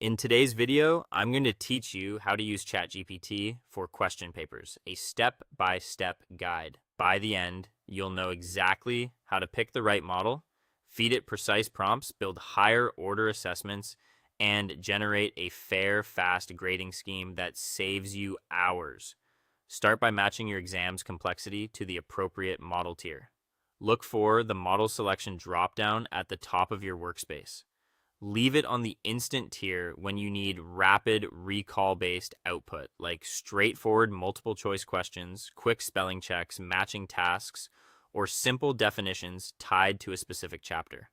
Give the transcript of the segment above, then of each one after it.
In today's video, I'm going to teach you how to use ChatGPT for question papers, a step-by-step guide. By the end, you'll know exactly how to pick the right model, feed it precise prompts, build higher order assessments, and generate a fair, fast grading scheme that saves you hours. Start by matching your exam's complexity to the appropriate model tier. Look for the model selection dropdown at the top of your workspace. Leave it on the instant tier when you need rapid recall-based output, like straightforward multiple choice questions, quick spelling checks, matching tasks, or simple definitions tied to a specific chapter.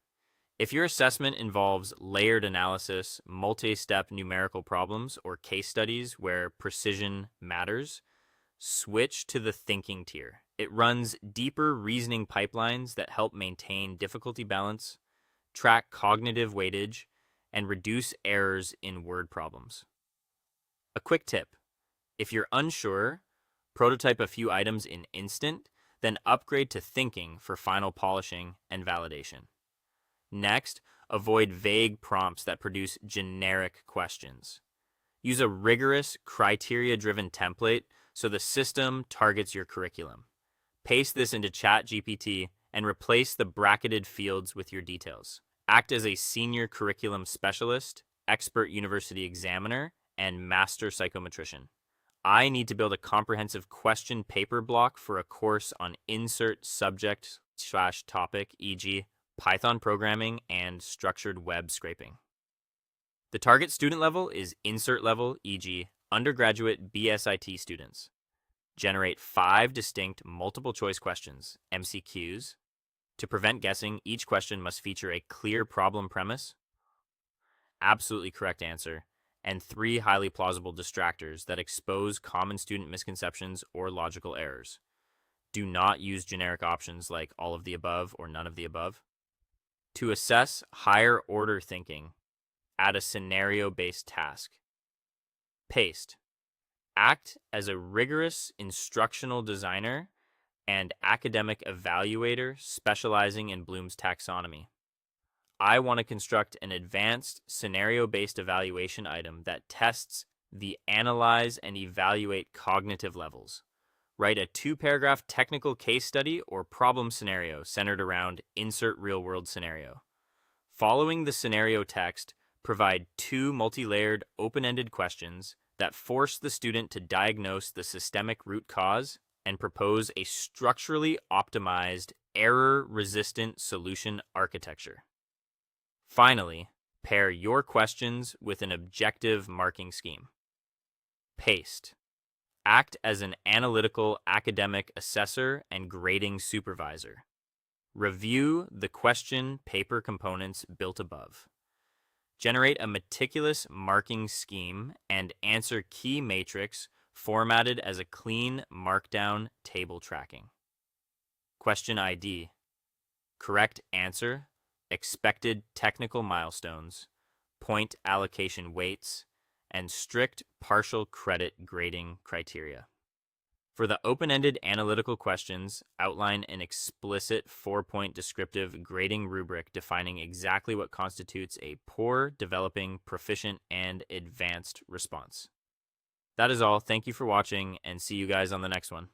If your assessment involves layered analysis, multi-step numerical problems, or case studies where precision matters, switch to the thinking tier. It runs deeper reasoning pipelines that help maintain difficulty balance, track cognitive weightage, and reduce errors in word problems. A quick tip: if you're unsure, prototype a few items in Instant, then upgrade to Thinking for final polishing and validation. Next, avoid vague prompts that produce generic questions. Use a rigorous, criteria-driven template so the system targets your curriculum. Paste this into ChatGPT and replace the bracketed fields with your details. Act as a senior curriculum specialist, expert university examiner, and master psychometrician. I need to build a comprehensive question paper block for a course on insert subject/topic, e.g., Python programming and structured web scraping. The target student level is insert level, e.g., undergraduate BSIT students. Generate 5 distinct multiple choice questions, MCQs. To prevent guessing, each question must feature a clear problem premise, absolutely correct answer, and 3 highly plausible distractors that expose common student misconceptions or logical errors. Do not use generic options like all of the above or none of the above. To assess higher order thinking, add a scenario-based task. Paste. Act as a rigorous instructional designer and academic evaluator specializing in Bloom's taxonomy. I want to construct an advanced scenario-based evaluation item that tests the analyze and evaluate cognitive levels. Write a 2-paragraph technical case study or problem scenario centered around insert real-world scenario. Following the scenario text, provide 2 multi-layered open-ended questions that force the student to diagnose the systemic root cause and propose a structurally optimized, error-resistant solution architecture. Finally, pair your questions with an objective marking scheme. Paste. Act as an analytical academic assessor and grading supervisor. Review the question paper components built above. Generate a meticulous marking scheme and answer key matrix formatted as a clean markdown table tracking. Question ID: correct answer, expected technical milestones, point allocation weights, and strict partial credit grading criteria. For the open-ended analytical questions, outline an explicit 4-point descriptive grading rubric defining exactly what constitutes a poor, developing, proficient, and advanced response. That is all. Thank you for watching, and see you guys on the next one.